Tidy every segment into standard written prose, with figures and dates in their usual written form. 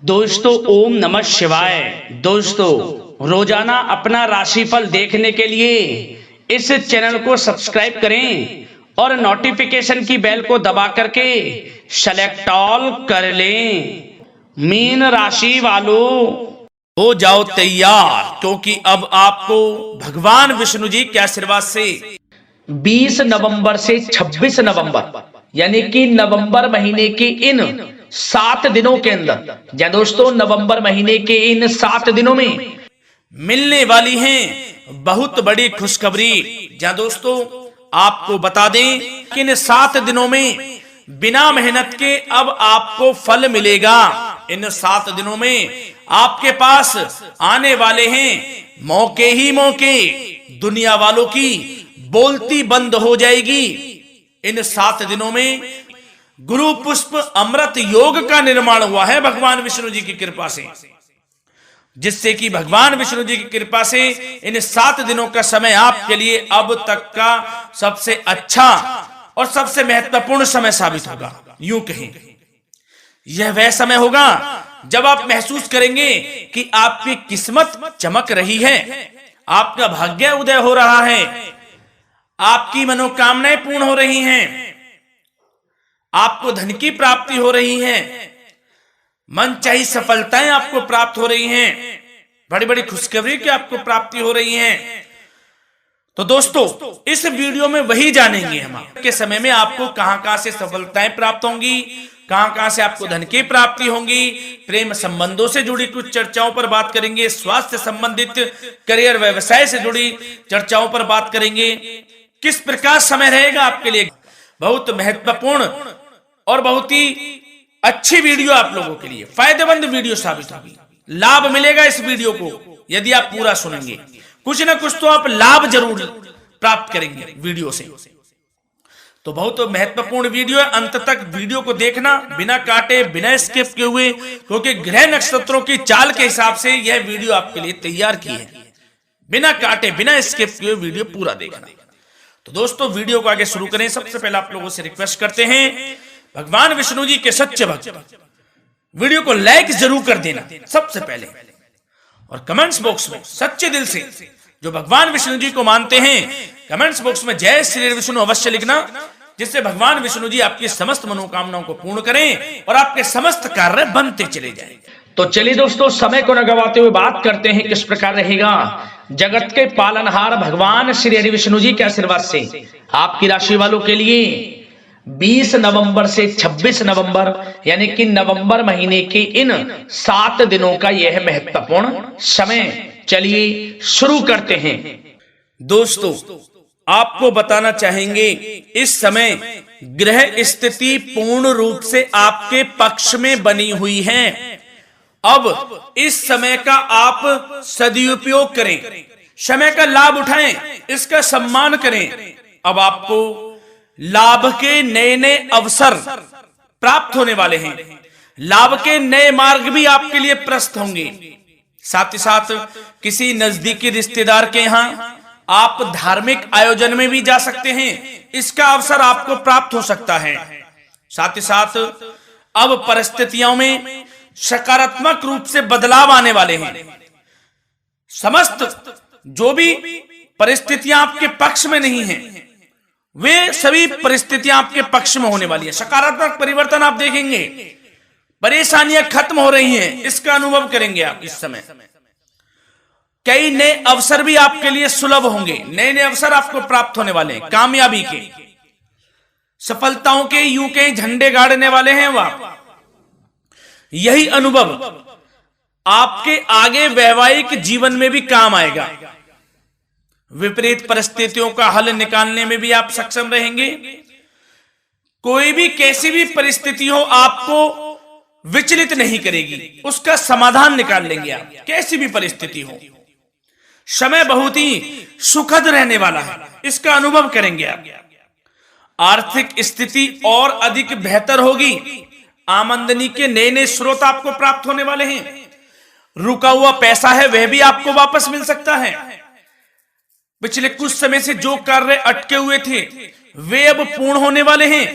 दोस्तों ओम नमः शिवाय। दोस्तों रोजाना अपना राशिफल देखने के लिए इस चैनल को सब्सक्राइब करें और नोटिफिकेशन की बेल को दबा करके सेलेक्ट ऑल कर लें। मीन राशि वालों हो जाओ तैयार, क्योंकि अब आपको भगवान विष्णु जी के आशीर्वाद से 20 नवंबर से 26 नवंबर यानी कि नवंबर महीने की इन 7 दिनों के अंदर, या दोस्तों नवंबर महीने के इन 7 दिनों में मिलने वाली हैं बहुत बड़ी खुशखबरी। जहां दोस्तों आपको बता दें कि इन 7 दिनों में बिना मेहनत के अब आपको फल मिलेगा। इन 7 दिनों में आपके पास आने वाले हैं मौके ही मौके। दुनिया वालों की बोलती बंद हो जाएगी। इन 7 दिनों में गुरु पुष्प अमृत योग का निर्माण हुआ है भगवान विष्णु जी की कृपा से, जिससे कि भगवान विष्णु जी की कृपा से इन 7 दिनों का समय आपके लिए अब तक का सबसे अच्छा और सबसे महत्वपूर्ण समय साबित होगा। यूं कहें यह वह समय होगा जब आप महसूस करेंगे कि आपकी किस्मत चमक रही है, आपका भाग्य उदय हो रहा है, आपकी मनोकामनाएं पूर्ण हो रही हैं, आपको धन की प्राप्ति हो रही है, मनचाही सफलताएं आपको प्राप्त हो रही हैं, बड़ी बड़ी खुशखबरी की आपको प्राप्ति हो रही है। तो दोस्तों इस वीडियो में वही जानेंगे हम के समय में आपको कहां से सफलताएं प्राप्त होंगी, कहां से आपको धन की प्राप्ति होंगी, प्रेम संबंधों से जुड़ी कुछ चर्चाओं पर बात करेंगे, स्वास्थ्य संबंधित करियर व्यवसाय से जुड़ी चर्चाओं पर बात करेंगे। किस प्रकार समय रहेगा आपके लिए, बहुत महत्वपूर्ण और बहुत ही अच्छी वीडियो आप लोगों के लिए फायदेमंद वीडियो साबित होगी। लाभ मिलेगा इस वीडियो को यदि आप पूरा सुनेंगे, कुछ ना कुछ तो आप लाभ जरूर प्राप्त करेंगे वीडियो से। तो बहुत महत्वपूर्ण वीडियो है, अंत तक वीडियो को देखना बिना काटे बिना स्किप किए हुए, क्योंकि ग्रह नक्षत्रों की चाल के हिसाब से यह वीडियो आपके लिए तैयार की है। बिना काटे बिना स्किप किए वीडियो पूरा देखना। तो दोस्तों वीडियो को आगे शुरू करें। सबसे पहले आप लोगों से रिक्वेस्ट करते हैं, भगवान विष्णु जी के सच्चे भक्त वीडियो को लाइक जरूर कर देना सबसे पहले, और कमेंट्स बॉक्स में सच्चे दिल से जो भगवान विष्णु जी को मानते हैं कमेंट्स बॉक्स में जय श्री विष्णु अवश्य लिखना, जिससे भगवान विष्णु जी आपकी समस्त मनोकामनाओं को पूर्ण करें और आपके समस्त कार्य बनते चले जाएं। तो चलिए दोस्तों समय को न गवाते हुए बात करते हैं किस प्रकार रहेगा जगत के पालनहार भगवान श्री हरि विष्णु जी के आशीर्वाद से आपकी राशि वालों के लिए 20 नवंबर से 26 नवंबर यानी कि नवंबर महीने के इन 7 दिनों का यह महत्वपूर्ण समय। चलिए शुरू करते हैं। दोस्तों आपको बताना चाहेंगे इस समय ग्रह स्थिति पूर्ण रूप से आपके पक्ष में बनी हुई है। अब इस समय का आप सदुपयोग करें, समय का लाभ उठाएं, इसका सम्मान करें। अब आपको लाभ के नए नए अवसर प्राप्त होने वाले हैं, लाभ के नए मार्ग भी आपके लिए प्रशस्त होंगे। साथ ही साथ किसी नजदीकी रिश्तेदार के यहां आप धार्मिक आयोजन में भी जा सकते हैं, इसका अवसर आपको प्राप्त हो सकता है। साथ ही साथ अब परिस्थितियों में सकारात्मक रूप से बदलाव आने वाले हैं। समस्त जो भी परिस्थितियां आपके पक्ष में नहीं हैं, वे सभी परिस्थितियां आपके पक्ष में होने वाली है। सकारात्मक परिवर्तन आप देखेंगे, परेशानियां खत्म हो रही हैं, इसका अनुभव करेंगे आप इस समय। कई नए अवसर भी आपके लिए सुलभ होंगे, नए नए अवसर आपको प्राप्त होने वाले हैं, कामयाबी के, सफलताओं के, यूं के झंडे गाड़ने वाले हैं वह। यही अनुभव आपके आगे वैवाहिक जीवन में भी काम आएगा। विपरीत परिस्थितियों का हल निकालने में भी आप सक्षम रहेंगे। कोई भी कैसी भी परिस्थिति हो आपको विचलित नहीं करेगी, उसका समाधान निकाल लेंगे आप, कैसी भी परिस्थिति हो। समय बहुत ही सुखद रहने वाला है, इसका अनुभव करेंगे आप। आर्थिक स्थिति और अधिक बेहतर होगी, आमदनी के नए नए स्रोत आपको प्राप्त होने वाले हैं। रुका हुआ पैसा है वह भी आपको वापस मिल सकता है। पिछले कुछ समय से जो कार्य अटके हुए थे वे अब पूर्ण होने वाले हैं।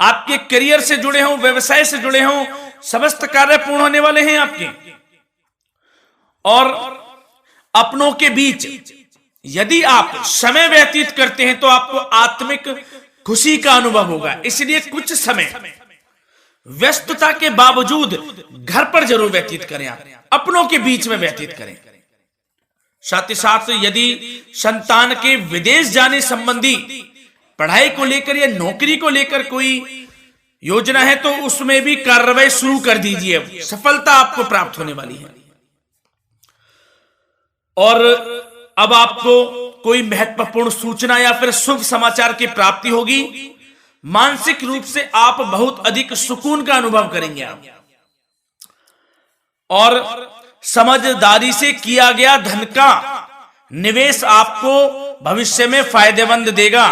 आपके करियर से जुड़े हों, व्यवसाय से जुड़े हों, समस्त कार्य पूर्ण होने वाले हैं आपके। और अपनों के बीच यदि आप समय व्यतीत करते हैं तो आपको आत्मिक खुशी का अनुभव होगा। इसलिए कुछ समय व्यस्तता के बावजूद घर पर जरूर व्यतीत करें, आप अपनों के बीच में व्यतीत करें। साथ ही साथ यदि संतान के विदेश जाने संबंधी पढ़ाई को लेकर या नौकरी को लेकर कोई योजना है तो उसमें भी कार्रवाई शुरू कर दीजिए, सफलता आपको प्राप्त होने वाली है। और अब आपको कोई महत्वपूर्ण सूचना या फिर शुभ समाचार की प्राप्ति होगी। मानसिक रूप से आप बहुत अधिक सुकून का अनुभव करेंगे आप। और समझदारी से किया गया धन का निवेश आपको भविष्य में फायदेमंद देगा,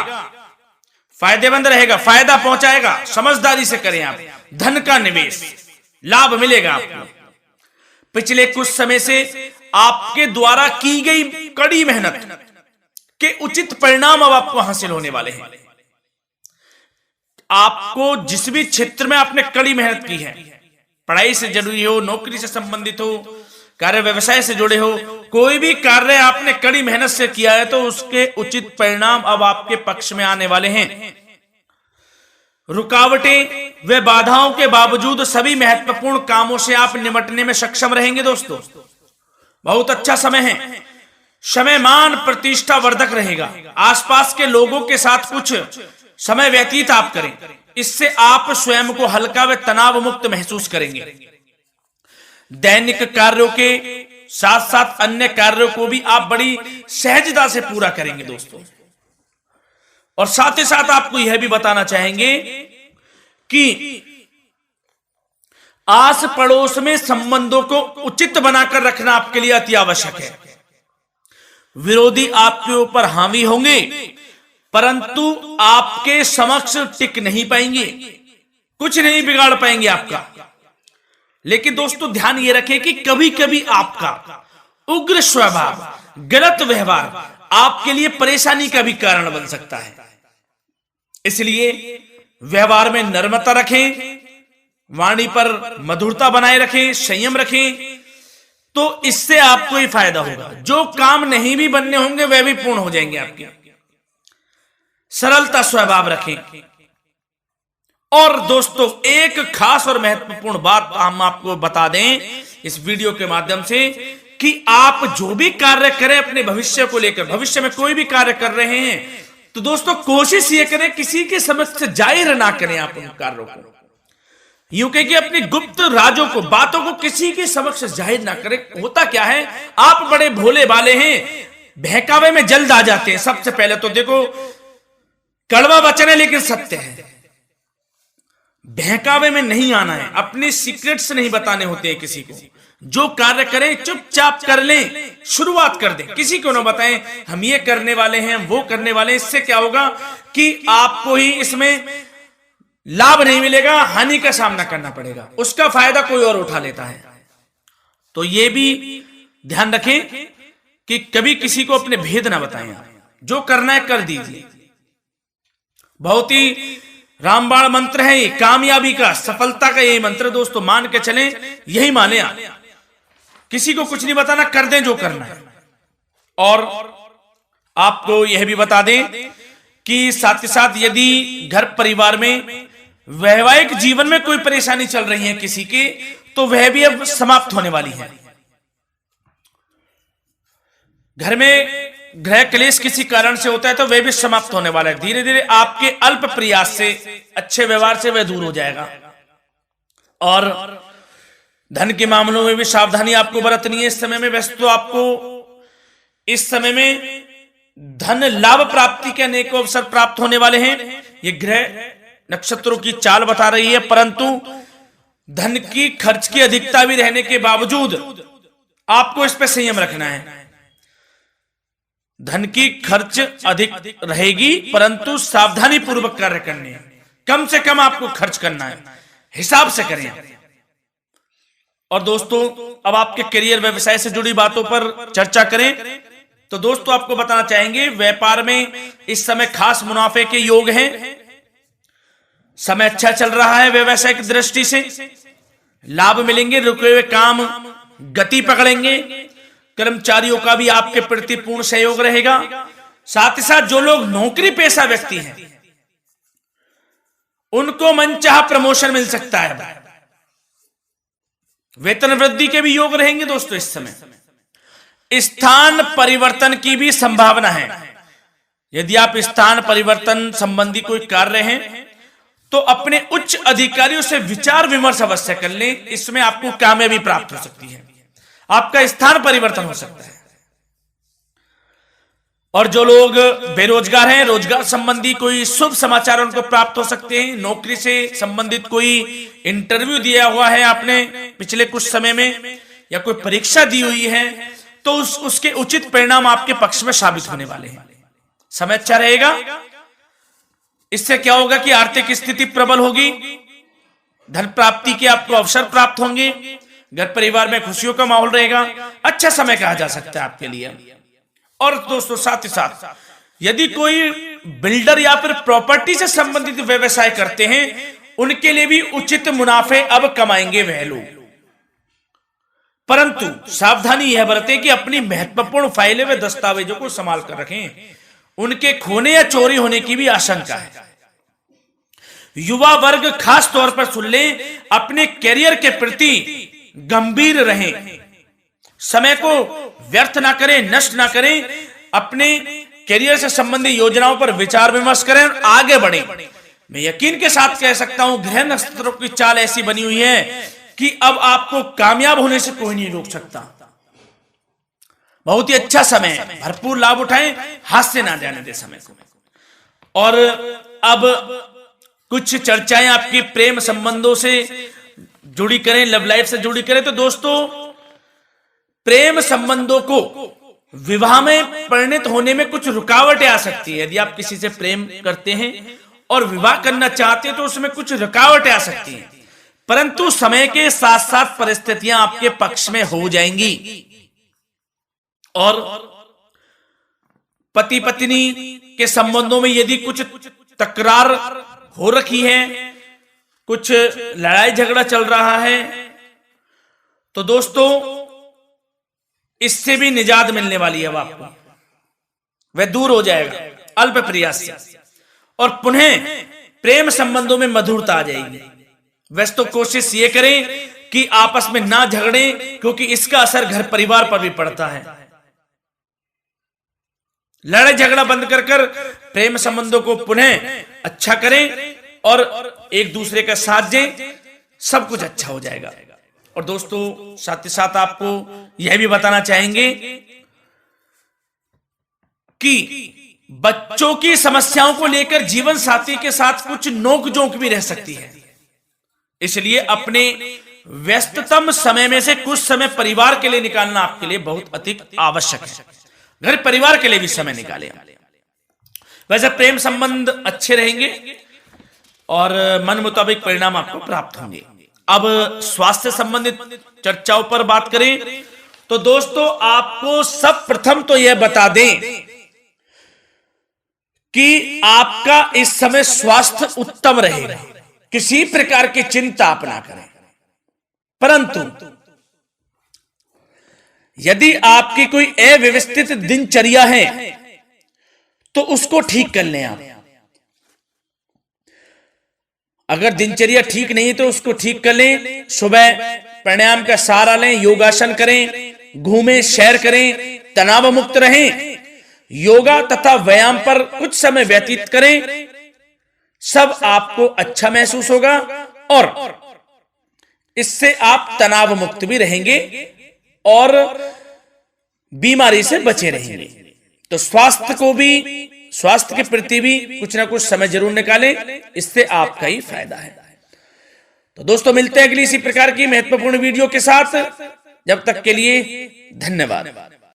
फायदेमंद रहेगा, फायदा पहुंचाएगा। समझदारी से करें आप, धन का निवेश लाभ मिलेगा आपको। पिछले कुछ समय से आपके द्वारा की गई कड़ी मेहनत के उचित परिणाम अब आपको हासिल होने वाले हैं। आपको जिस भी क्षेत्र में आपने कड़ी मेहनत की है, पढ़ाई से जुड़ी हो, नौकरी से संबंधित हो, कार्य व्यवसाय से जुड़े हो, कोई भी कार्य आपने कड़ी मेहनत से किया है तो उसके उचित परिणाम अब आपके पक्ष में आने वाले हैं। रुकावटें व बाधाओं के बावजूद सभी महत्वपूर्ण कामों से आप निपटने में सक्षम रहेंगे। दोस्तों बहुत अच्छा समय है, समय मान प्रतिष्ठा वर्धक रहेगा। आसपास के लोगों के साथ कुछ समय व्यतीत आप करें, इससे आप स्वयं को हल्का व तनाव मुक्त महसूस करेंगे। दैनिक कार्यों के साथ साथ अन्य कार्यों को भी आप बड़ी सहजता से पूरा करेंगे दोस्तों। और साथ ही साथ आपको यह भी बताना चाहेंगे कि आस पड़ोस में संबंधों को उचित बनाकर रखना आपके लिए अति आवश्यक है। विरोधी आपके ऊपर हावी होंगे परंतु आपके समक्ष टिक नहीं पाएंगे, कुछ नहीं बिगाड़ पाएंगे आपका। लेकिन दोस्तों ध्यान ये रखें कि कभी कभी आपका उग्र स्वभाव, गलत व्यवहार आपके लिए परेशानी का भी कारण बन सकता है। इसलिए व्यवहार में नम्रता रखें, वाणी पर मधुरता बनाए रखें, संयम रखें, तो इससे आपको ही फायदा होगा। जो काम नहीं भी बनने होंगे वह भी पूर्ण हो जाएंगे आपके। सरलता स्वभाव रखें। और दोस्तों एक खास और महत्वपूर्ण बात हम आपको बता दें इस वीडियो के माध्यम से कि आप जो भी कार्य करें अपने भविष्य को लेकर, भविष्य में कोई भी कार्य कर रहे हैं तो दोस्तों कोशिश ये करें किसी के समक्ष जाहिर ना करें आप उन कार्यों को। यूं कह कि अपनी गुप्त राजों को, बातों को किसी के समक्ष जाहिर ना करें। होता क्या है, आप बड़े भोले भाले हैं, बहकावे में जल्द आ जाते हैं। सबसे पहले तो देखो कड़वा वचन है लेकिन सत्य है, बहकावे में नहीं आना है, अपने सीक्रेट्स नहीं बताने होते हैं किसी को। जो कार्य करें चुपचाप कर लें, शुरुआत कर दें, किसी को ना बताएं हम ये करने वाले हैं, वो करने वाले हैं। इससे क्या होगा कि आपको ही इसमें लाभ नहीं मिलेगा, हानि का सामना करना पड़ेगा, उसका फायदा कोई और उठा लेता है। तो ये भी ध्यान रखें कि कभी किसी को अपने भेद ना बताएं, जो करना है कर दीजिए। बहुत ही रामबाण मंत्र है ये, कामयाबी का, सफलता का यही मंत्र दोस्तों, मान के चलें, यही माने आप। किसी को कुछ नहीं बताना, कर दें जो करना है। और आपको यह भी बता दें कि साथ ही साथ यदि घर परिवार में वैवाहिक जीवन में कोई परेशानी चल रही है किसी के, तो वह भी अब समाप्त होने वाली है। घर में गृह क्लेश किसी कारण से होता है तो वह भी समाप्त होने वाला है। धीरे धीरे आपके अल्प प्रयास से, अच्छे व्यवहार से वह दूर हो जाएगा। और धन के मामलों में भी सावधानी आपको बरतनी है इस समय में। वैसे तो आपको इस समय में धन लाभ प्राप्ति के अनेक अवसर प्राप्त होने वाले हैं, ये ग्रह नक्षत्रों की चाल बता रही है। परंतु धन की खर्च की अधिकता भी रहने के बावजूद आपको इस पर संयम रखना है। धन की खर्च अधिक रहेगी परंतु सावधानी पूर्वक कार्य करने हैं, कम से कम आपको खर्च करना है, हिसाब से करें। और दोस्तों अब आपके करियर व्यवसाय से जुड़ी बातों पर चर्चा करें तो दोस्तों आपको बताना चाहेंगे व्यापार में इस समय खास मुनाफे के योग हैं। समय अच्छा चल रहा है व्यवसायिक दृष्टि से, लाभ मिलेंगे, रुके हुए काम गति पकड़ेंगे, कर्मचारियों का भी आपके प्रति पूर्ण सहयोग रहेगा। साथ ही साथ जो लोग नौकरी पेशा व्यक्ति हैं उनको मनचाहा प्रमोशन मिल सकता है, वेतन वृद्धि के भी योग रहेंगे दोस्तों। इस समय स्थान परिवर्तन की भी संभावना है। यदि आप स्थान परिवर्तन संबंधी कोई कार्य हैं तो अपने उच्च अधिकारियों से विचार विमर्श अवश्य कर लें, इसमें आपको कामयाबी प्राप्त हो सकती है, आपका स्थान परिवर्तन हो सकता है। और जो लोग बेरोजगार हैं, रोजगार संबंधी कोई शुभ समाचार उनको प्राप्त हो सकते हैं। नौकरी से संबंधित कोई इंटरव्यू दिया हुआ है आपने पिछले कुछ समय में, या कोई परीक्षा दी हुई है, तो उसके उचित परिणाम आपके पक्ष में साबित होने वाले हैं। समय अच्छा रहेगा। इससे क्या होगा कि आर्थिक स्थिति प्रबल होगी, धन प्राप्ति के आपको अवसर प्राप्त होंगे, घर परिवार में खुशियों का माहौल रहेगा। अच्छा समय कहा जा सकता है आपके लिए। और दोस्तों साथ ही साथ यदि कोई बिल्डर या फिर प्रॉपर्टी से संबंधित व्यवसाय करते हैं, उनके लिए भी उचित मुनाफे अब कमाएंगे वह लोग। परंतु सावधानी यह बरतें कि अपनी महत्वपूर्ण फाइलें व दस्तावेजों को संभाल कर रखें, उनके खोने या चोरी होने की भी आशंका है। युवा वर्ग खास तौर पर सुन लें, अपने कैरियर के प्रति गंभीर रहें, समय को व्यर्थ ना करें, नष्ट ना करें, अपने कैरियर से संबंधित योजनाओं पर विचार विमर्श करें और आगे बढ़ें। मैं यकीन के साथ कह सकता हूं, ग्रह नक्षत्रों की चाल ऐसी बनी हुई है कि अब आपको कामयाब होने से कोई नहीं रोक सकता। बहुत ही अच्छा समय है, भरपूर लाभ उठाएं, हाथ से ना जाने दे समय को। और अब कुछ चर्चाएं आपकी प्रेम संबंधों से जुड़ी करें, लव लाइफ से जुड़ी करें। तो दोस्तों प्रेम संबंधों को विवाह में परिणत होने में कुछ रुकावटें आ सकती है। यदि आप किसी से प्रेम करते हैं और विवाह करना चाहते हैं तो उसमें कुछ रुकावटें आ सकती हैं, परंतु समय के साथ साथ परिस्थितियां आपके पक्ष में हो जाएंगी। और पति पत्नी के संबंधों में यदि कुछ तकरार हो रखी है, कुछ लड़ाई झगड़ा चल रहा है, तो दोस्तों इससे भी निजात मिलने वाली है। अब आपको वह दूर हो जाएगा अल्प प्रयास से, और पुनः प्रेम संबंधों में मधुरता आ जाएगी। वैसे तो कोशिश ये करें कि आपस में ना झगड़ें, क्योंकि इसका असर घर परिवार पर भी पड़ता है। लड़ाई झगड़ा बंद कर प्रेम संबंधों को पुनः अच्छा करें और एक दूसरे का साथ दें, सब कुछ अच्छा हो जाएगा। और दोस्तों साथ ही साथ आपको यह भी बताना चाहेंगे कि बच्चों की समस्याओं को लेकर जीवन साथी के साथ कुछ नोकझोंक भी रह सकती है, इसलिए अपने व्यस्ततम समय में से कुछ समय परिवार के लिए निकालना आपके लिए बहुत अधिक आवश्यक है। घर परिवार के लिए भी समय निकालें। वैसे प्रेम संबंध अच्छे रहेंगे और मन मुताबिक परिणाम आपको प्राप्त होंगे। अब स्वास्थ्य संबंधित चर्चाओं पर बात करें तो दोस्तों आपको सब प्रथम तो यह बता दें कि आपका इस समय स्वास्थ्य उत्तम रहेगा, किसी प्रकार की चिंता आप ना करें। परंतु यदि आपकी कोई अव्यवस्थित दिनचर्या है तो उसको ठीक कर लें आप। अगर दिनचर्या ठीक नहीं तो उसको ठीक कर लें। सुबह प्राणायाम का सहारा लें, योगासन करें, घूमें, सैर करें, तनाव मुक्त रहें, योगा तथा व्यायाम पर कुछ समय व्यतीत करें। सब आपको अच्छा महसूस होगा और इससे आप तनाव मुक्त भी रहेंगे और बीमारी से बचे रहेंगे। तो स्वास्थ्य के प्रति भी कुछ ना कुछ समय जरूर निकालें, इससे आपका ही फायदा है। तो दोस्तों मिलते हैं अगली इसी प्रकार की महत्वपूर्ण वीडियो के साथ। जब तक के लिए धन्यवाद।